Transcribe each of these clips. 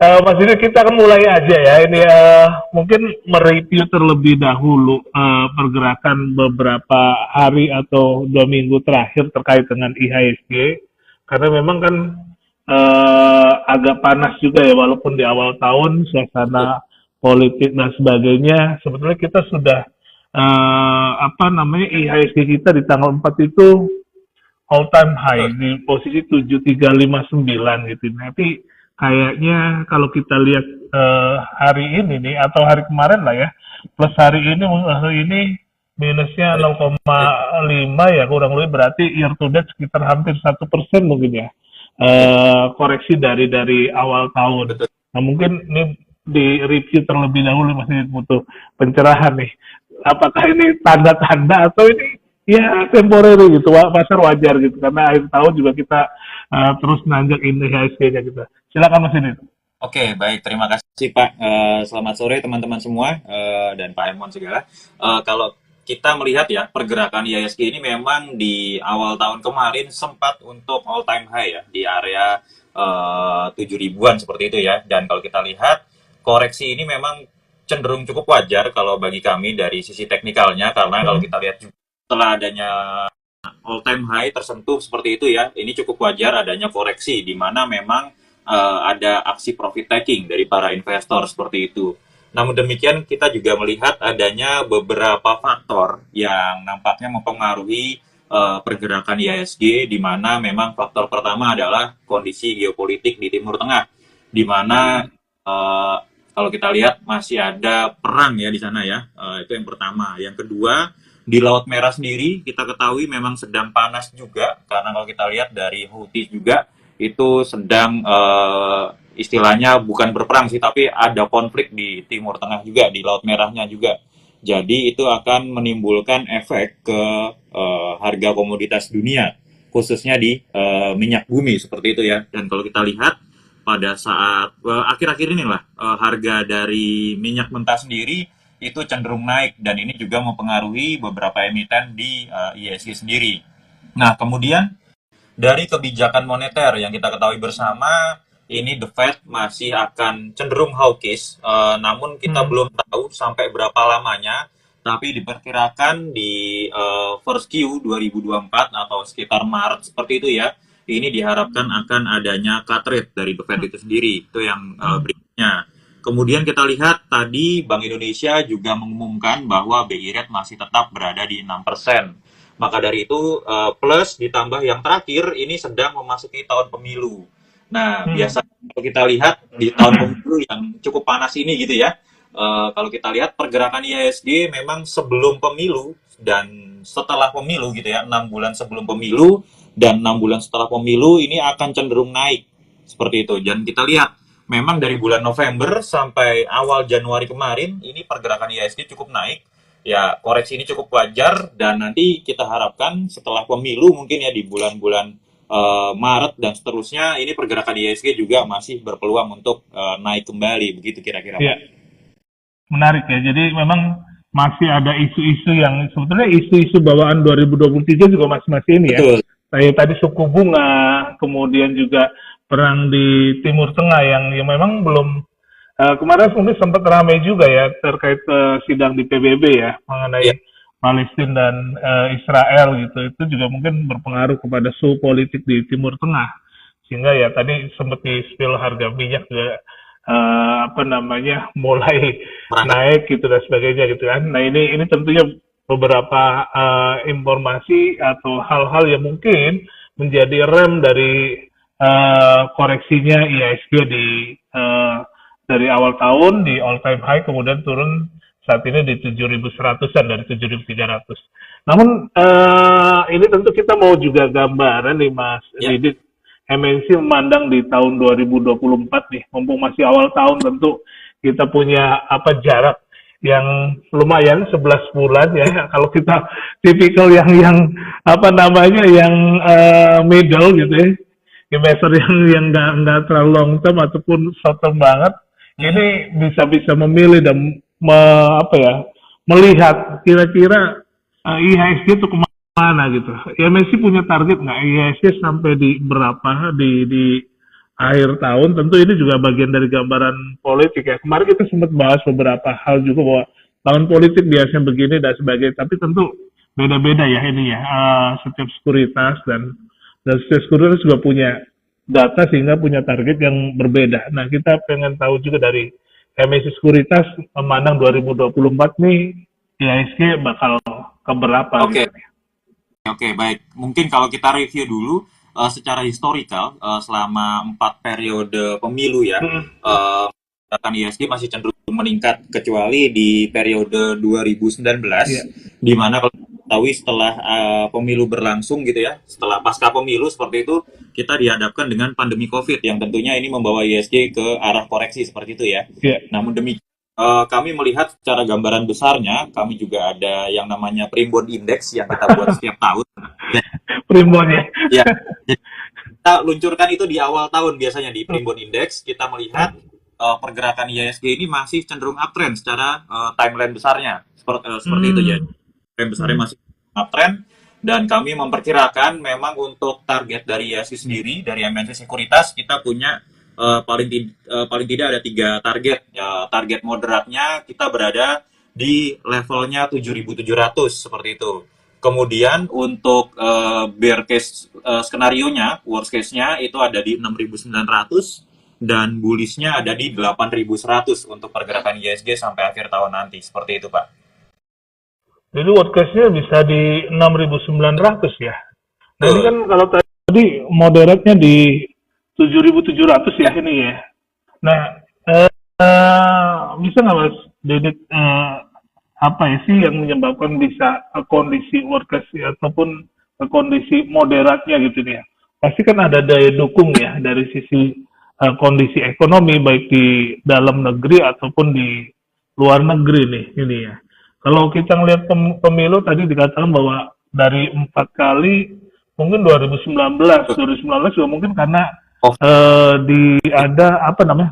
Mas ini kita akan mulai aja ya. Ini mungkin mereview terlebih dahulu pergerakan beberapa hari atau 2 minggu terakhir terkait dengan IHSG. Karena memang kan agak panas juga ya, walaupun di awal tahun suasana politik dan sebagainya. Sebetulnya kita sudah IHSG kita di tanggal 4 itu all time high di posisi 7359 gitu. Tapi kayaknya kalau kita lihat hari ini nih atau hari kemarin lah ya, plus hari ini minusnya 0,5 ya, kurang lebih berarti year to date sekitar hampir 1% mungkin ya, koreksi dari awal tahun. Betul. Nah mungkin ini di review terlebih dahulu, masih butuh pencerahan nih. Apakah ini tanda-tanda atau ini ya temporary gitu, pasar wajar gitu, karena akhir tahun juga kita terus nanjak ini IHSG-nya gitu. Silakan Mas Ini. Oke, baik. Terima kasih Pak. Selamat sore teman-teman semua dan Pak Emon segala. Kalau kita melihat ya, pergerakan IHSG ini memang di awal tahun kemarin sempat untuk all time high ya, di area 7 ribuan seperti itu ya. Dan kalau kita lihat, koreksi ini memang cenderung cukup wajar kalau bagi kami dari sisi teknikalnya, karena kalau kita lihat juga setelah adanya all time high tersentuh seperti itu ya, ini cukup wajar adanya koreksi di mana memang ada aksi profit taking dari para investor seperti itu. Namun demikian kita juga melihat adanya beberapa faktor yang nampaknya mempengaruhi pergerakan IHSG, di mana memang faktor pertama adalah kondisi geopolitik di Timur Tengah, di mana kalau kita lihat masih ada perang ya di sana ya, itu yang pertama. Yang kedua, di Laut Merah sendiri kita ketahui memang sedang panas juga, karena kalau kita lihat dari Houthi juga itu sedang istilahnya bukan berperang sih, tapi ada konflik di Timur Tengah juga, di Laut Merahnya juga. Jadi itu akan menimbulkan efek ke harga komoditas dunia, khususnya di minyak bumi seperti itu ya. Dan kalau kita lihat pada saat akhir-akhir inilah harga dari minyak mentah sendiri itu cenderung naik, dan ini juga mempengaruhi beberapa emiten di IHSG sendiri. Nah, kemudian dari kebijakan moneter yang kita ketahui bersama, ini The Fed masih akan cenderung hawkish, namun kita belum tahu sampai berapa lamanya, tapi diperkirakan di first Q 2024 atau sekitar Maret seperti itu ya, ini diharapkan akan adanya cut rate dari The Fed itu sendiri. Itu yang berikutnya. Kemudian kita lihat tadi Bank Indonesia juga mengumumkan bahwa BI rate masih tetap berada di 6%. Maka dari itu plus ditambah yang terakhir, ini sedang memasuki tahun pemilu. Nah, biasanya kalau kita lihat di tahun pemilu yang cukup panas ini gitu ya, kalau kita lihat pergerakan IHSG memang sebelum pemilu dan setelah pemilu gitu ya, 6 bulan sebelum pemilu dan 6 bulan setelah pemilu ini akan cenderung naik seperti itu. Dan kita lihat memang dari bulan November sampai awal Januari kemarin ini pergerakan IHSG cukup naik. Ya, koreksi ini cukup wajar, dan nanti kita harapkan setelah pemilu mungkin ya di bulan-bulan Maret dan seterusnya, ini pergerakan IHSG juga masih berpeluang untuk naik kembali, begitu kira-kira. Ya, menarik ya. Jadi memang masih ada isu-isu yang sebetulnya isu-isu bawaan 2023 juga masih ini ya. Betul. Kayak tadi suku bunga, kemudian juga perang di Timur Tengah yang memang belum kemarin mungkin sempat ramai juga ya terkait sidang di PBB ya mengenai Palestina dan Israel gitu. Itu juga mungkin berpengaruh kepada suhu politik di Timur Tengah, sehingga ya tadi sempat di spill harga minyak juga mulai naik gitu dan sebagainya gitu kan. Nah ini tentunya beberapa informasi atau hal-hal yang mungkin menjadi rem dari koreksinya IHSG dari awal tahun di all time high, kemudian turun saat ini di 7.100-an dari 7.300. Namun ini tentu kita mau juga gambaran nih Mas Didit, MNC memandang di tahun 2024 nih, mumpung masih awal tahun, tentu kita punya jarak yang lumayan 11 bulan ya. Kalau kita tipikal yang middle gitu ya, investor yang nggak terlalu long term ataupun short term banget, ini bisa memilih dan melihat kira-kira IHSG itu kemana gitu. Ya Messi punya target nggak IHSG sampai di berapa di akhir tahun, tentu ini juga bagian dari gambaran politik ya. Kemarin kita sempat bahas beberapa hal juga bahwa tahun politik biasanya begini dan sebagainya, tapi tentu beda-beda ya ini ya. Setiap sekuritas dan setiap sekuritas juga punya data sehingga punya target yang berbeda. Nah, kita pengen tahu juga dari emisi sekuritas memandang 2024 nih IHSG bakal keberapa Oke, gitu. oke, baik. Mungkin kalau kita review dulu secara historical selama 4 periode pemilu ya, Hmm, pergerakan ISG masih cenderung meningkat kecuali di periode 2019, iya, di mana kalau kita ketahui setelah pemilu berlangsung gitu ya, setelah pasca pemilu seperti itu, kita dihadapkan dengan pandemi COVID yang tentunya ini membawa ISG ke arah koreksi seperti itu ya. iya. Namun demikian, kami melihat secara gambaran besarnya, kami juga ada yang namanya Primbon Index yang kita buat setiap tahun. Dan Primbon ya. ya, jadi kita luncurkan itu di awal tahun biasanya di Primbon Index, kita melihat pergerakan IHSG ini masih cenderung uptrend secara timeline besarnya. Seperti itu ya. Hmm, Trend besarnya hmm. masih uptrend dan kami memperkirakan memang untuk target dari IHSG sendiri dari MNC Sekuritas kita punya paling tidak ada 3 target. Ya, target moderatnya kita berada di levelnya 7.700 seperti itu. Kemudian untuk bear case skenario-nya, worst case-nya itu ada di 6.900 dan bullish-nya ada di 8.100 untuk pergerakan IHSG sampai akhir tahun nanti. Seperti itu, Pak. Jadi WordCast-nya bisa di 6.900 ya. Nah ini kan Betul. kalau tadi moderatnya di 7.700 ya Ya, ini ya. Nah, bisa nggak Mas Dedit, apa ya sih yang menyebabkan bisa kondisi WordCast ya, ataupun kondisi moderatnya gitu nih ya. Pasti kan ada daya dukung ya dari sisi kondisi ekonomi baik di dalam negeri ataupun di luar negeri nih ini ya. Kalau kita ngelihat pemilu tadi dikatakan bahwa dari 4 kali mungkin 2019, betul. 2019 juga mungkin karena Oh, di ada apa namanya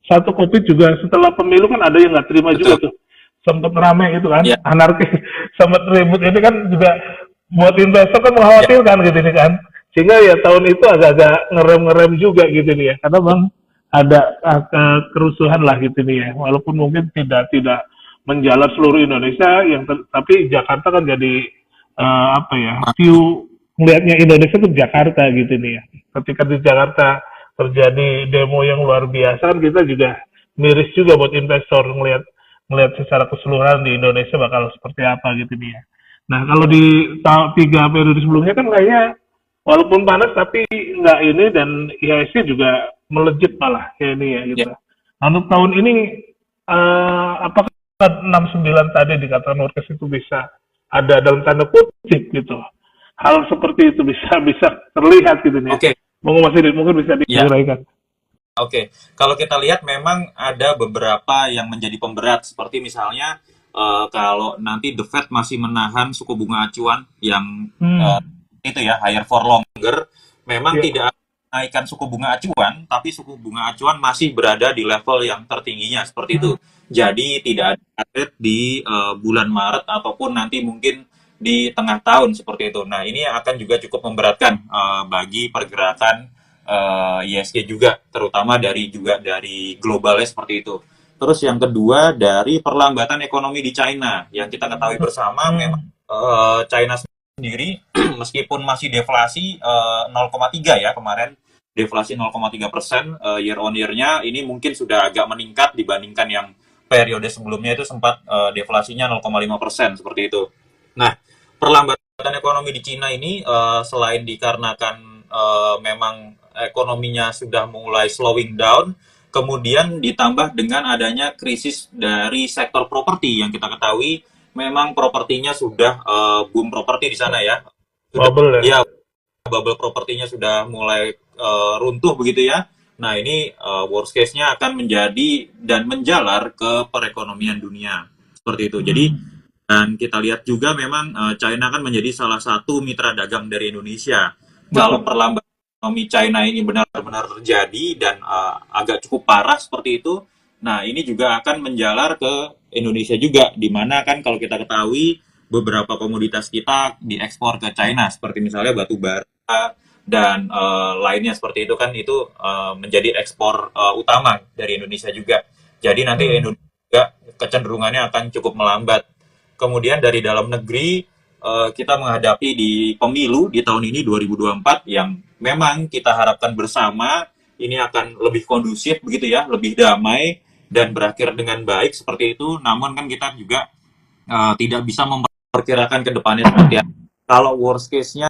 satu COVID juga setelah pemilu kan ada yang nggak terima betul. juga tuh sempat rame itu kan Ya, anarkis sempat ribut ini kan juga buat investor kan ya, mengkhawatirkan gitu nih kan sehingga ya tahun itu agak-agak ngerem-ngerem juga gitu nih ya karena bang ada kerusuhan lah gitu nih ya walaupun mungkin tidak tidak menjalar seluruh Indonesia tapi Jakarta kan jadi apa ya view melihatnya Indonesia tuh Jakarta gitu nih ya ketika di Jakarta terjadi demo yang luar biasa kita juga miris juga buat investor ngelihat ngelihat secara keseluruhan di Indonesia bakal seperti apa gitu nih ya. Nah kalau di 3 periode sebelumnya kan kayaknya walaupun panas tapi nggak ini dan IHSG juga melejit malah kayak ini ya ya. gitu. Nah, untuk tahun ini apakah 69 tadi dikatakan workers itu bisa ada dalam tanda kutip gitu. Hal seperti itu bisa bisa terlihat gitu nih ya. Oke, Mungkin bisa ya. diuraikan. Oke, kalau kita lihat memang ada beberapa yang menjadi pemberat seperti misalnya kalau nanti The Fed masih menahan suku bunga acuan yang eh, Hmm, itu ya higher for longer, memang ya. tidak menaikkan suku bunga acuan, tapi suku bunga acuan masih berada di level yang tertingginya seperti itu. Hmm, Jadi tidak ada target di bulan Maret ataupun nanti mungkin di tengah tahun seperti itu. Nah, ini akan juga cukup memberatkan bagi pergerakan ISG juga, terutama dari globalnya seperti itu. Terus yang kedua dari perlambatan ekonomi di China yang kita ketahui bersama memang hmm. China sendiri meskipun masih deflasi 0,3 ya kemarin deflasi 0,3% year on year-nya ini mungkin sudah agak meningkat dibandingkan yang periode sebelumnya itu sempat deflasinya 0,5% seperti itu. Nah, perlambatan ekonomi di Cina ini selain dikarenakan memang ekonominya sudah mulai slowing down, kemudian ditambah dengan adanya krisis dari sektor properti yang kita ketahui memang propertinya sudah boom properti di sana ya. Sudah Bubble ya. ya bubble propertinya sudah mulai runtuh begitu ya. Nah, ini worst case-nya akan menjadi dan menjalar ke perekonomian dunia. Seperti itu. Jadi Hmm. dan kita lihat juga memang China kan menjadi salah satu mitra dagang dari Indonesia. Kalau Betul. perlambatan ekonomi China ini benar-benar terjadi dan agak cukup parah seperti itu, nah ini juga akan menjalar ke Indonesia juga, di mana kan kalau kita ketahui beberapa komoditas kita diekspor ke China, seperti misalnya batu bara, dan lainnya seperti itu kan itu menjadi ekspor utama dari Indonesia juga. Jadi nanti Hmm. Indonesia juga kecenderungannya akan cukup melambat. Kemudian dari dalam negeri kita menghadapi di pemilu di tahun ini 2024 yang memang kita harapkan bersama ini akan lebih kondusif begitu ya, lebih damai dan berakhir dengan baik seperti itu. Namun kan kita juga tidak bisa memperkirakan ke depannya seperti apa. Kalau worst case-nya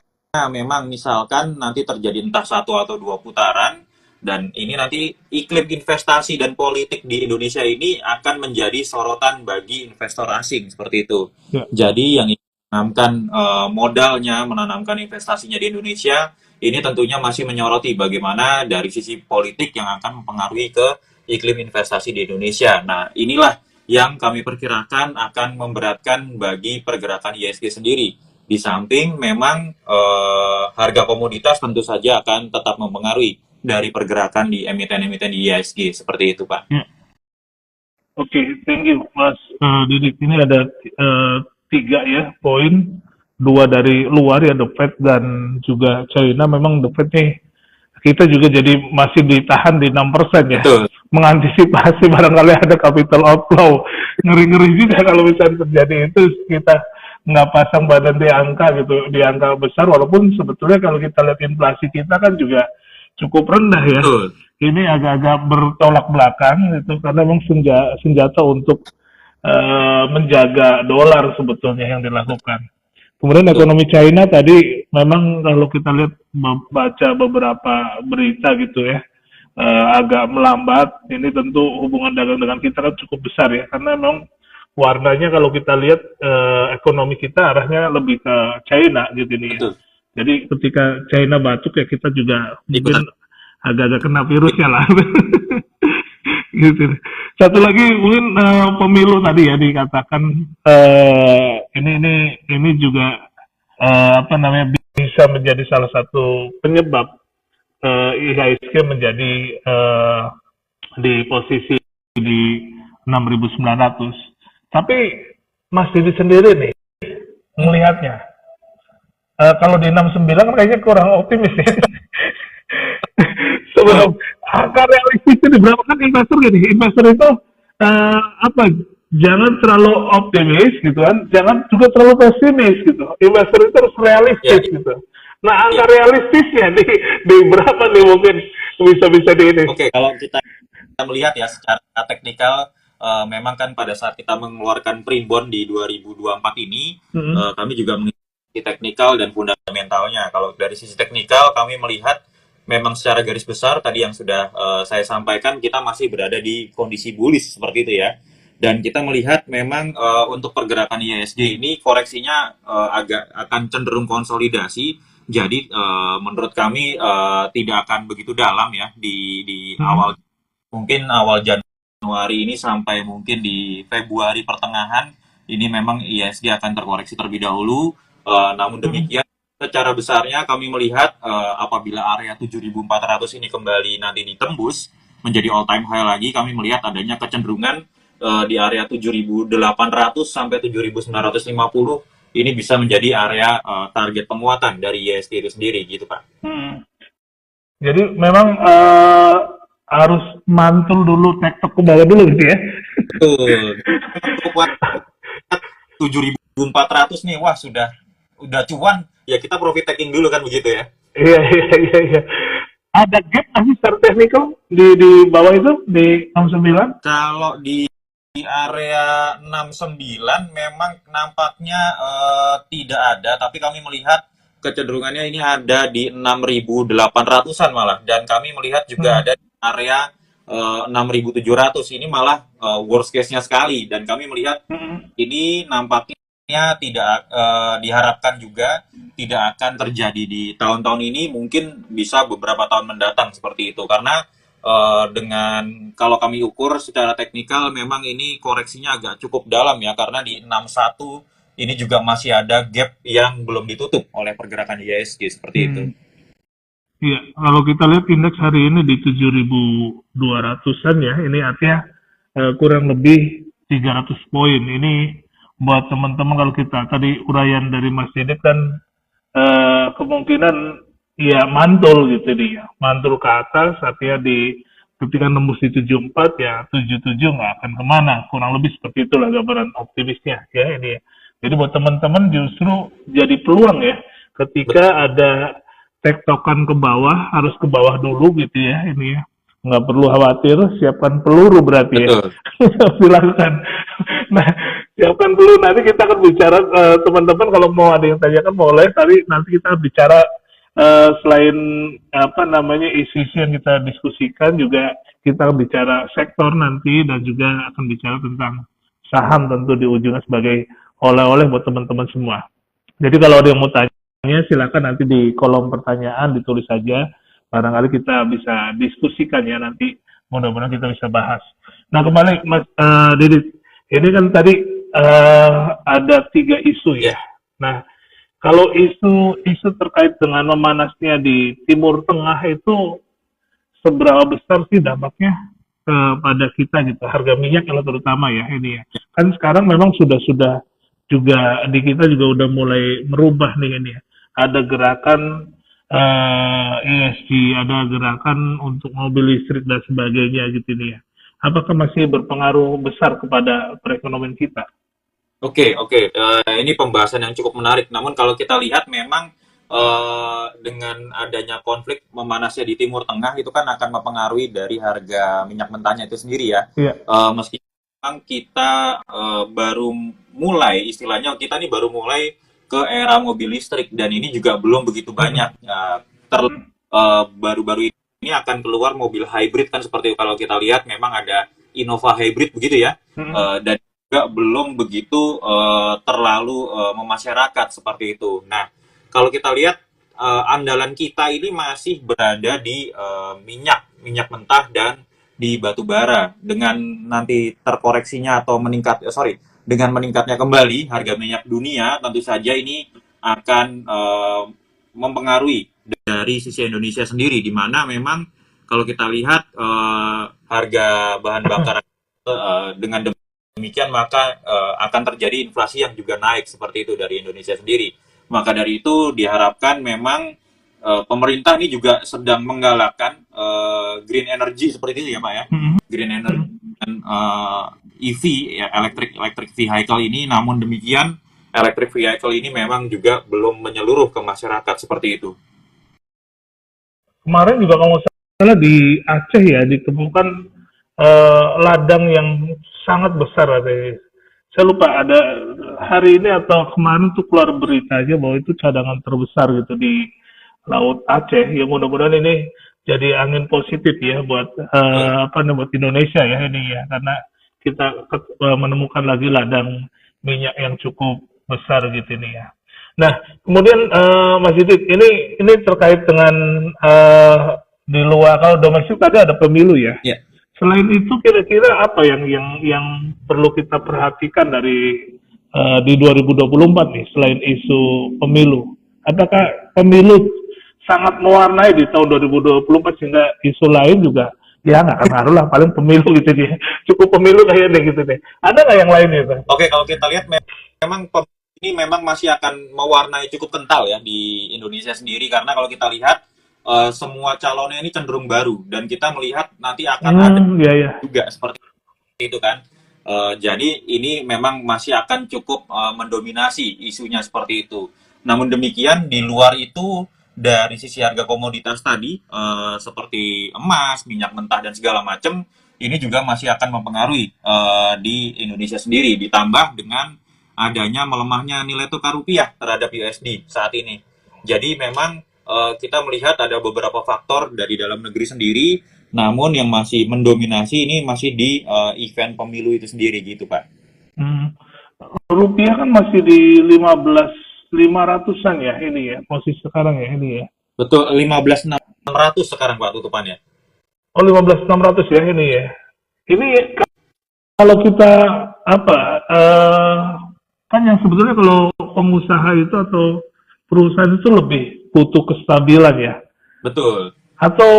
memang misalkan nanti terjadi entah satu atau dua putaran dan ini nanti iklim investasi dan politik di Indonesia ini akan menjadi sorotan bagi investor asing seperti itu. Ya. Jadi yang menanamkan modalnya, menanamkan investasinya di Indonesia ini tentunya masih menyoroti bagaimana dari sisi politik yang akan mempengaruhi ke iklim investasi di Indonesia. Nah, inilah yang kami perkirakan akan memberatkan bagi pergerakan ISG sendiri. Di samping memang harga komoditas tentu saja akan tetap mempengaruhi dari pergerakan di emiten-emiten di ISG seperti itu, Pak. Ya. Oke, thank you, Mas Didik. Ini ada tiga ya poin, dua dari luar ya, The Fed dan juga China. Memang The Fed nih kita juga jadi masih ditahan di 6% ya, Betul. mengantisipasi barangkali ada capital outflow. Ngeri-ngeri juga kalau misalnya terjadi itu, kita nggak pasang badan di angka gitu, di angka besar, walaupun sebetulnya kalau kita lihat inflasi kita kan juga cukup rendah ya. Betul. Ini agak-agak bertolak belakang gitu, karena memang senjata untuk menjaga dolar sebetulnya yang dilakukan. Kemudian Betul. ekonomi China tadi memang kalau kita lihat baca beberapa berita gitu ya, agak melambat. Ini tentu hubungan dagang dengan kita kan cukup besar ya, karena memang warnanya kalau kita lihat ekonomi kita arahnya lebih ke China gitu nih ya. Betul. Jadi ketika China batuk ya kita juga Ikutan. mungkin agak-agak kena virusnya lah. Gitu. Satu lagi mungkin pemilu tadi ya dikatakan ini juga apa namanya bisa menjadi salah satu penyebab IHSG menjadi di posisi di 6.900. Tapi Mas Didi sendiri nih melihatnya kalau di 69 kan kayaknya kurang optimis ya. Sebelum angka realistis itu berapa kan investor gini, investor itu apa? Jangan terlalu optimis gitu kan, jangan juga terlalu pesimis gitu. Investor itu harus realistis Ya, gitu. Nah, angka ya. realistisnya di berapa nih mungkin bisa di ini? Oke, kalau kita melihat ya secara teknikal memang kan pada saat kita mengeluarkan primbon di 2024 ini Hmm. kami juga mengikuti teknikal dan fundamentalnya. Kalau dari sisi teknikal kami melihat memang secara garis besar tadi yang sudah saya sampaikan kita masih berada di kondisi bullish seperti itu ya. Dan kita melihat memang untuk pergerakan IHSG ini koreksinya agak akan cenderung konsolidasi. Jadi menurut kami tidak akan begitu dalam ya di Hmm. awal mungkin awal Januari ini sampai mungkin di Februari pertengahan ini memang ISG akan terkoreksi terlebih dahulu. Namun Hmm. demikian secara besarnya kami melihat apabila area 7.400 ini kembali nanti ditembus menjadi all time high lagi, kami melihat adanya kecenderungan di area 7.800 sampai 7.950 ini bisa menjadi area target penguatan dari ISG itu sendiri gitu Pak. Hmm. Jadi memang harus mantul dulu, tektok ke bawah dulu gitu ya. Betul. Memang cukup kuat. 7.400 nih, wah udah cuan. Ya kita profit taking dulu kan begitu ya. Iya, iya, iya, iya. Ada gap nggak sih secara teknikal di bawah itu di 69? Kalau di area 69 memang nampaknya tidak ada, tapi kami melihat kecenderungannya ini ada di 6.800-an malah, dan kami melihat juga Hmm. ada di area 6.700 ini malah worst case-nya sekali, dan kami melihat Hmm. ini nampaknya tidak diharapkan juga tidak akan terjadi di tahun-tahun ini, mungkin bisa beberapa tahun mendatang seperti itu, karena dengan kalau kami ukur secara teknikal memang ini koreksinya agak cukup dalam ya, karena di 61 ini juga masih ada gap yang belum ditutup oleh pergerakan IHSG seperti itu. Hmm. Iya, kalau kita lihat indeks hari ini di 7.200-an ya, ini artinya kurang lebih 300 poin. Ini buat teman-teman kalau kita tadi uraian dari Mas Didit kan kemungkinan ya mantul gitu dia, mantul ke atas, artinya di ketika nembus di 74 ya 77 nggak akan kemana, kurang lebih seperti itulah gambaran optimisnya ya ini ya. Jadi buat teman-teman justru jadi peluang ya Betul. ketika ada tektokan ke bawah, harus ke bawah dulu gitu ya ini ya. Nggak perlu khawatir, siapkan peluru berarti ya. Betul. Silakan. Nah, siapkan peluru. Nanti kita akan bicara teman-teman kalau mau ada yang tanyakan boleh. Tadi nanti kita bicara selain apa namanya isu-isu yang kita diskusikan juga kita bicara sektor nanti dan juga akan bicara tentang saham tentu di ujungnya sebagai oleh-oleh buat teman-teman semua. Jadi kalau ada yang mau tanya silakan nanti di kolom pertanyaan ditulis saja. Barangkali kita bisa diskusikan ya nanti. Mudah-mudahan kita bisa bahas. Nah kembali Mas Didit, ini kan tadi ada 3 isu ya. Ya. Nah kalau isu terkait dengan memanasnya di Timur Tengah itu seberapa besar sih dampaknya kepada kita gitu, harga minyak kalau terutama ya ini ya. Kan sekarang memang sudah juga di kita juga udah mulai merubah nih ini ya. Ada gerakan ESG, ada gerakan untuk mobil listrik dan sebagainya gitu nih ya. Apakah masih berpengaruh besar kepada perekonomian kita? Oke, oke. Ini pembahasan yang cukup menarik. Namun kalau kita lihat memang dengan adanya konflik memanasnya di Timur Tengah itu kan akan mempengaruhi dari harga minyak mentahnya itu sendiri ya. Iya. Meski memang kita baru mulai, istilahnya kita nih baru mulai ke era mobil listrik dan ini juga belum begitu banyak. Baru-baru ini akan keluar mobil hybrid kan seperti kalau kita lihat memang ada Innova Hybrid begitu ya. Dan juga belum begitu terlalu memasyarakat seperti itu. Nah, kalau kita lihat andalan kita ini masih berada di minyak mentah dan di batu bara. Dengan nanti terkoreksinya atau dengan meningkatnya kembali harga minyak dunia, tentu saja ini akan mempengaruhi dari sisi Indonesia sendiri, di mana memang kalau kita lihat harga bahan bakar dengan demikian maka akan terjadi inflasi yang juga naik seperti itu dari Indonesia sendiri. Maka dari itu diharapkan memang pemerintah ini juga sedang menggalakkan green energy seperti itu ya Pak ya. Green energy dan EV ya electric vehicle ini, namun demikian electric vehicle ini memang juga belum menyeluruh ke masyarakat seperti itu. Kemarin juga kalau nggak salah di Aceh ya ditemukan ladang yang sangat besar ada. Saya lupa ada hari ini atau kemarin tuh keluar berita aja bahwa itu cadangan terbesar gitu di Laut Aceh. Ya mudah-mudahan ini jadi angin positif ya buat apa namanya buat Indonesia ya ini ya karena kita menemukan lagi ladang minyak yang cukup besar gitu ini ya. Nah, kemudian Mas Didit, ini terkait dengan di luar kalau domestik tadi ada pemilu ya. Ya. Selain itu kira-kira apa yang perlu kita perhatikan dari di 2024 nih selain isu pemilu? Apakah pemilu sangat mewarnai di tahun 2024 sehingga isu lain juga ya nggak akan ngaruh lah paling pemilu gitu dia cukup pemilu kayaknya gitu deh. Ada nggak yang lain itu? Oke, kalau kita lihat memang ini memang masih akan mewarnai cukup kental ya di Indonesia sendiri karena kalau kita lihat semua calonnya ini cenderung baru dan kita melihat nanti akan ada Iya, iya. juga seperti itu kan. Jadi ini memang masih akan cukup mendominasi isunya seperti itu. Namun demikian di luar itu dari sisi harga komoditas tadi seperti emas, minyak mentah dan segala macam ini juga masih akan mempengaruhi di Indonesia sendiri ditambah dengan adanya melemahnya nilai tukar rupiah terhadap USD saat ini. Jadi memang kita melihat ada beberapa faktor dari dalam negeri sendiri, namun yang masih mendominasi ini masih di event pemilu itu sendiri gitu Pak. Rupiah kan masih di 15.500-an ya ini ya posisi sekarang ya ini ya. Betul, 15.600 sekarang Pak tutupannya. Oh 15.600 ya ini ya. Ini kalau kita apa kan yang sebetulnya kalau pengusaha itu atau perusahaan itu lebih butuh kestabilan ya. Betul. Atau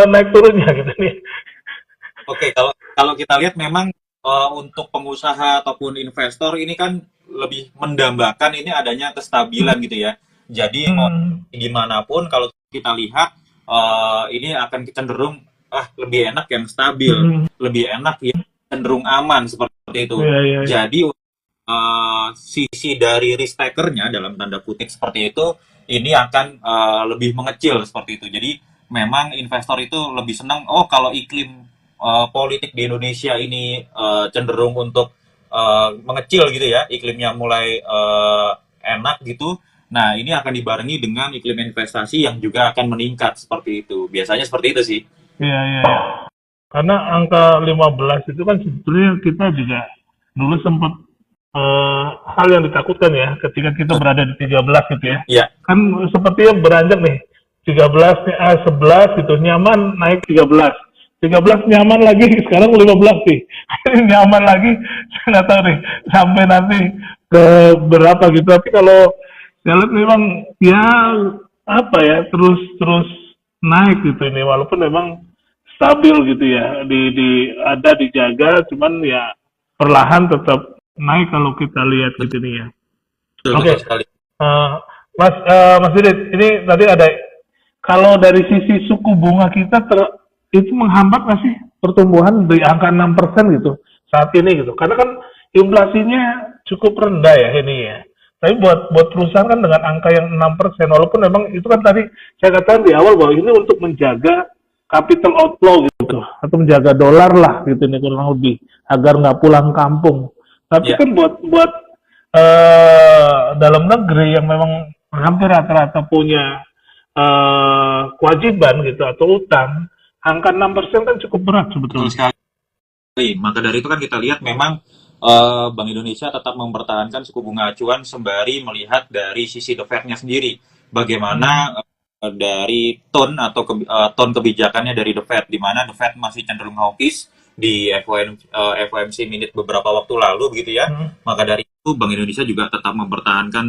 naik turunnya gitu nih. Oke, kalau kita lihat memang untuk pengusaha ataupun investor ini kan lebih mendambakan ini adanya kestabilan gitu ya. Jadi mau Hmm. gimana pun kalau kita lihat ini akan cenderung lebih enak yang stabil, Hmm. lebih enak yang cenderung aman seperti itu. Iya, iya, iya. Jadi sisi dari risk takernya dalam tanda kutip seperti itu ini akan lebih mengecil seperti itu. Jadi memang investor itu lebih senang kalau iklim politik di Indonesia ini cenderung untuk mengecil gitu ya, iklimnya mulai enak gitu. Nah, ini akan dibarengi dengan iklim investasi yang juga akan meningkat seperti itu. Biasanya seperti itu sih. Iya, iya, iya. Karena angka 15 itu kan sebetulnya kita juga dulu sempat hal yang ditakutkan ya ketika kita berada di 13 gitu ya. Ya, Kan sepertinya beranjak nih. 13, 11 gitu nyaman naik 13. 13 nyaman lagi sekarang 15 sih. Nyaman lagi saya nggak tahu nih sampai nanti ke berapa gitu. Tapi kalau saya lihat memang ya apa ya terus terus naik gitu ini walaupun memang stabil gitu ya ada dijaga cuman ya perlahan tetap naik kalau kita lihat gitu nih ya. betul Oke, betul sekali. eh, Mas Didit, ini tadi ada kalau dari sisi suku bunga kita itu menghambat nggak sih pertumbuhan di angka 6% gitu saat ini gitu? Karena kan inflasinya cukup rendah ya ini ya. Tapi buat perusahaan kan dengan angka yang 6%, walaupun memang itu kan tadi saya katakan di awal bahwa ini untuk menjaga capital outflow gitu, atau menjaga dolar lah gitu nih kurang lebih, agar nggak pulang kampung. Tapi Ya, kan buat dalam negeri yang memang hampir rata-rata punya kewajiban gitu atau utang, angka 6% kan cukup berat betul sebetulnya. sekali. Maka dari itu kan kita lihat memang Bank Indonesia tetap mempertahankan suku bunga acuan sembari melihat dari sisi The Fed-nya sendiri. Hmm. Bagaimana dari tone kebijakannya dari The Fed, di mana The Fed masih cenderung hawkish di FOMC minute beberapa waktu lalu begitu ya. Hmm. Maka dari itu Bank Indonesia juga tetap mempertahankan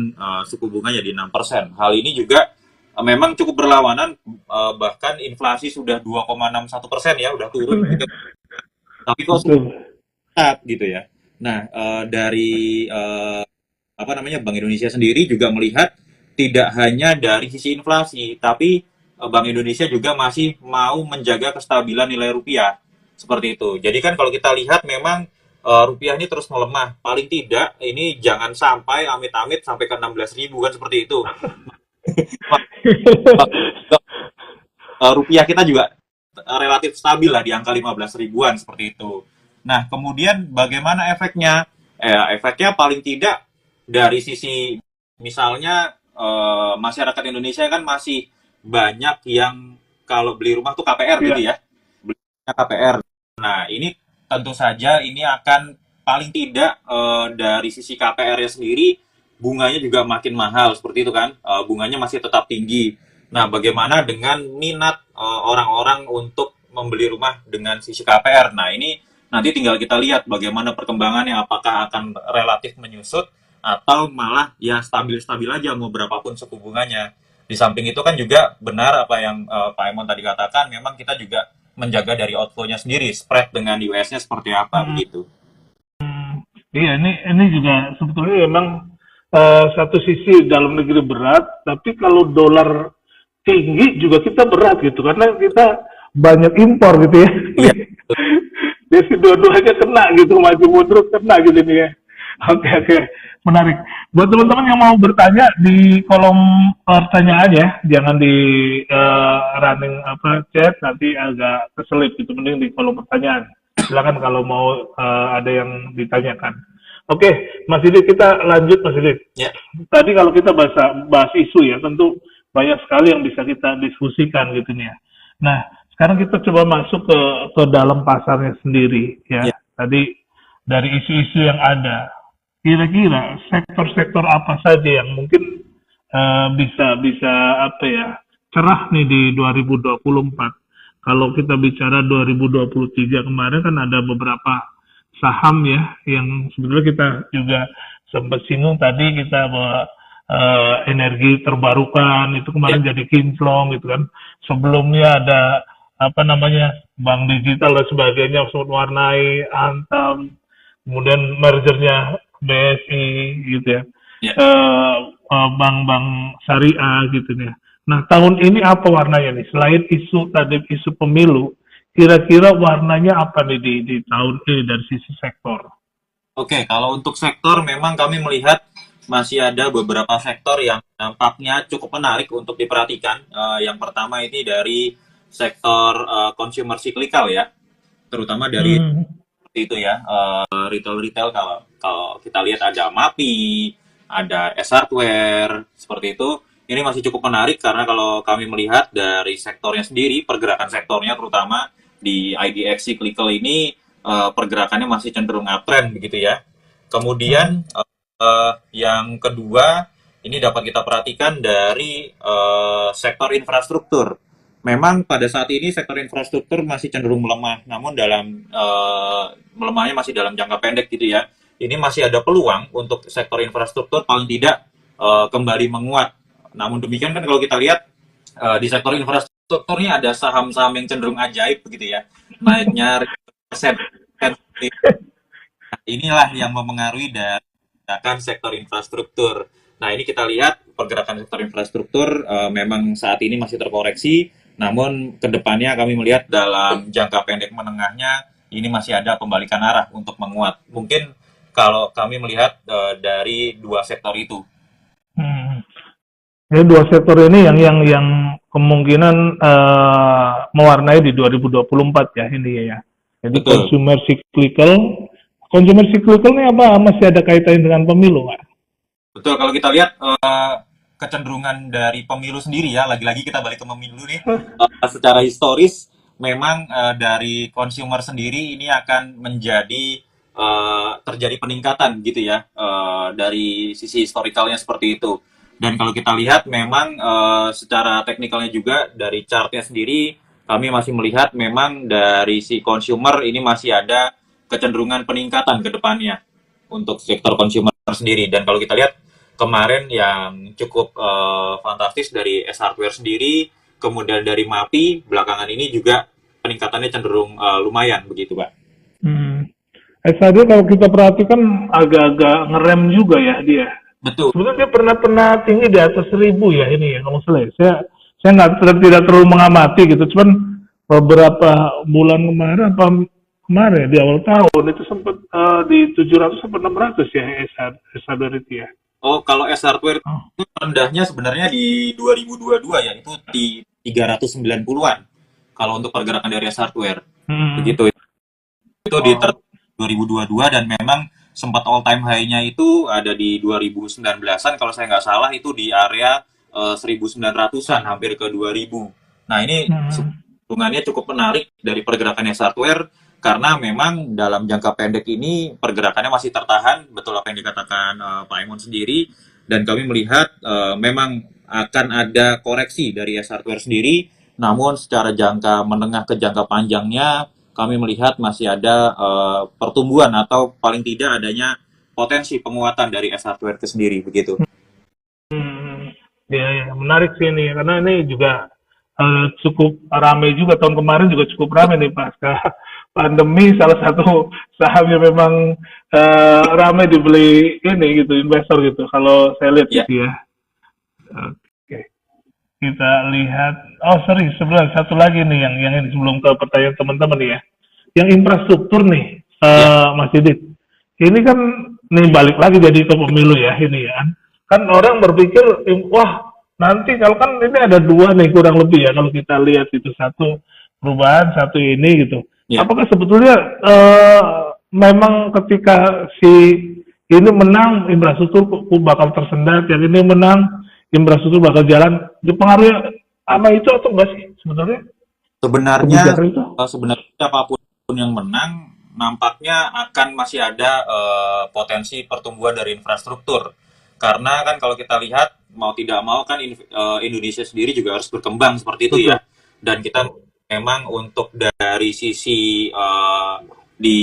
suku bunganya di 6%. Hal ini juga memang cukup berlawanan, bahkan inflasi sudah 2,61% ya, udah turun begitu. Tapi kok Betul. ketat gitu ya. Nah, dari apa namanya Bank Indonesia sendiri juga melihat tidak hanya dari sisi inflasi, tapi Bank Indonesia juga masih mau menjaga kestabilan nilai rupiah seperti itu. Jadi kan kalau kita lihat memang rupiah ini terus melemah. Paling tidak ini jangan sampai amit-amit sampai ke 16.000 kan seperti itu. Rupiah kita juga relatif stabil lah di angka 15 ribuan seperti itu. Nah, kemudian bagaimana efeknya? Efeknya paling tidak dari sisi misalnya masyarakat Indonesia kan masih banyak yang kalau beli rumah tuh KPR gitu Iya. ya. Belinya KPR. Nah, ini tentu saja ini akan paling tidak dari sisi KPR-nya sendiri bunganya juga makin mahal seperti itu kan. Bunganya masih tetap tinggi. Nah, bagaimana dengan minat orang-orang untuk membeli rumah dengan sisi KPR? Nah, ini nanti tinggal kita lihat bagaimana perkembangannya, apakah akan relatif menyusut atau malah ya stabil-stabil aja mau berapapun suku bunganya. Di samping itu kan juga benar apa yang Pak Emon tadi katakan, memang kita juga menjaga dari outflow-nya sendiri, spread dengan US-nya seperti apa Hmm. begitu. Iya, ini juga sebetulnya memang satu sisi dalam negeri berat, tapi kalau dolar tinggi juga kita berat gitu, karena kita banyak impor gitu ya. Iya, Jadi dua-duanya kena gitu, maju mundur kena gitu nih ya. Oke, oke, menarik. Buat teman-teman yang mau bertanya di kolom pertanyaan ya, jangan di running apa chat nanti agak keselip gitu, mending di kolom pertanyaan. Silakan kalau mau ada yang ditanyakan. Oke, Mas Didit kita lanjut Mas Didit. ya, Tadi kalau kita bahas isu ya, tentu banyak sekali yang bisa kita diskusikan gitu nih ya. Nah, sekarang kita coba masuk ke dalam pasarnya sendiri ya. ya. Tadi dari isu-isu yang ada, kira-kira sektor-sektor apa saja yang mungkin bisa bisa apa ya cerah nih di 2024. Kalau kita bicara 2023 kemarin kan ada beberapa saham ya yang sebetulnya kita juga sempat singgung tadi kita bahwa energi terbarukan itu Ya. kemarin jadi kinclong gitu kan. Sebelumnya ada apa namanya bank digital dan sebagainya sempat warnai Antam, kemudian mergernya BSI gitu ya. Ya. bank-bank syariah gitu ya. Nah, tahun ini apa warnanya nih? Selain isu tadi isu pemilu, kira-kira warnanya apa nih di tahun ini dari sisi sektor? Oke, kalau untuk sektor memang kami melihat masih ada beberapa sektor yang nampaknya cukup menarik untuk diperhatikan. Yang pertama ini dari sektor consumer cyclical ya, terutama dari Hmm. itu ya, retail-retail. Kalau kalau kita lihat ada MAPI, ada S-Hardware, seperti itu. Ini masih cukup menarik karena kalau kami melihat dari sektornya sendiri, pergerakan sektornya terutama di IDX cyclical ini pergerakannya masih cenderung uptrend begitu ya. Kemudian yang kedua ini dapat kita perhatikan dari sektor infrastruktur. Memang pada saat ini sektor infrastruktur masih cenderung melemah, namun dalam melemahnya masih dalam jangka pendek gitu ya. Ini masih ada peluang untuk sektor infrastruktur paling tidak kembali menguat. Namun demikian kan kalau kita lihat di sektor infrastruktur ini ada saham-saham yang cenderung ajaib begitu ya, naiknya persen. Inilah yang mempengaruhi dari pergerakan sektor infrastruktur. Nah, ini kita lihat pergerakan sektor infrastruktur memang saat ini masih terkoreksi, namun kedepannya kami melihat dalam jangka pendek menengahnya ini masih ada pembalikan arah untuk menguat. Mungkin kalau kami melihat dari dua sektor itu. Hmm. Jadi dua sektor ini yang kemungkinan mewarnai di 2024 ya ini ya. Jadi Betul. consumer cyclical ini apa masih ada kaitannya dengan pemilu nggak? Betul, kalau kita lihat kecenderungan dari pemilu sendiri ya, lagi-lagi kita balik ke pemilu nih, secara historis memang dari consumer sendiri ini akan menjadi terjadi peningkatan gitu ya, dari sisi historikalnya seperti itu. Dan kalau kita lihat memang secara teknikalnya juga dari chartnya sendiri, kami masih melihat memang dari si consumer ini masih ada kecenderungan peningkatan ke depannya untuk sektor consumer sendiri. Dan kalau kita lihat kemarin yang cukup fantastis dari S-Hardware sendiri, kemudian dari MAPI, belakangan ini juga peningkatannya cenderung lumayan begitu, Pak. Hmm. SAD kalau kita perhatikan agak-agak ngerem juga ya dia. Betul. Sebenarnya dia pernah tinggi di atas 1.000 ya ini ya kalau salah. Saya nggak tidak terlalu mengamati gitu. Cuman beberapa bulan kemarin apa kemarin ya, di awal tahun itu sempat di 700 sampai 600 ya SH itu ya. Oh, kalau S-Hardware Oh. itu rendahnya sebenarnya di 2022 ya, itu di 390-an. Kalau untuk pergerakan dari S-Hardware. Hmm. Begitu. Itu di Oh. 2022 dan memang sempat all time high-nya itu ada di 2019-an kalau saya nggak salah itu di area 1900-an hampir ke 2000. Nah, ini Hmm. hubungannya cukup menarik dari pergerakan hardware karena memang dalam jangka pendek ini pergerakannya masih tertahan, betul apa yang dikatakan Pak Emon sendiri, dan kami melihat memang akan ada koreksi dari hardware sendiri, namun secara jangka menengah ke jangka panjangnya kami melihat masih ada pertumbuhan atau paling tidak adanya potensi penguatan dari hardware itu sendiri begitu. Hmm. Ya, ya, menarik sih ini karena ini juga cukup ramai juga tahun kemarin juga cukup ramai nih pasca pandemi salah satu saham yang memang ramai dibeli ini gitu investor gitu kalau saya lihat Ya, gitu ya. Oke, kita lihat. Oh sorry, sebenarnya satu lagi nih yang ini sebelum ke pertanyaan teman-teman nih ya. Yang infrastruktur nih, ya, Mas Didit. Ini kan nih balik lagi jadi ke pemilu ya ini ya. Kan orang berpikir, wah nanti kalau kan ini ada dua nih kurang lebih ya kalau kita lihat itu satu perubahan satu ini gitu. ya. Apakah sebetulnya memang ketika si ini menang infrastruktur bakal tersendat, yang ini menang infrastruktur bakal jalan dipengaruhi sama itu atau enggak sih sebetulnya Sebenarnya kebijakan itu? sebenarnya siapapun yang menang nampaknya akan masih ada potensi pertumbuhan dari infrastruktur. Karena kan kalau kita lihat mau tidak mau kan Indonesia sendiri juga harus berkembang seperti itu Betul. ya. Dan kita memang untuk dari sisi di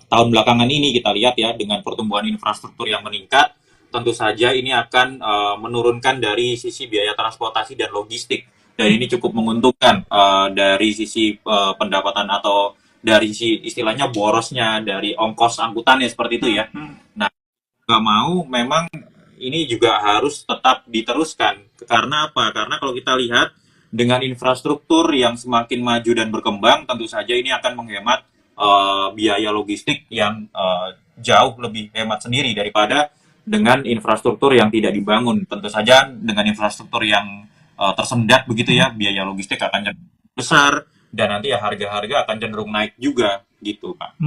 tahun belakangan ini kita lihat ya dengan pertumbuhan infrastruktur yang meningkat, tentu saja ini akan menurunkan dari sisi biaya transportasi dan logistik. Dan ini cukup menguntungkan dari sisi pendapatan atau dari sisi istilahnya borosnya dari ongkos angkutannya seperti itu ya. Nah, nggak mau memang ini juga harus tetap diteruskan. Karena apa? Karena kalau kita lihat dengan infrastruktur yang semakin maju dan berkembang, tentu saja ini akan menghemat biaya logistik yang jauh lebih hemat sendiri daripada dengan infrastruktur yang tidak dibangun. Tentu saja dengan infrastruktur yang tersendat begitu ya, biaya logistik akan cenderung besar dan nanti ya harga-harga akan cenderung naik juga gitu, Pak.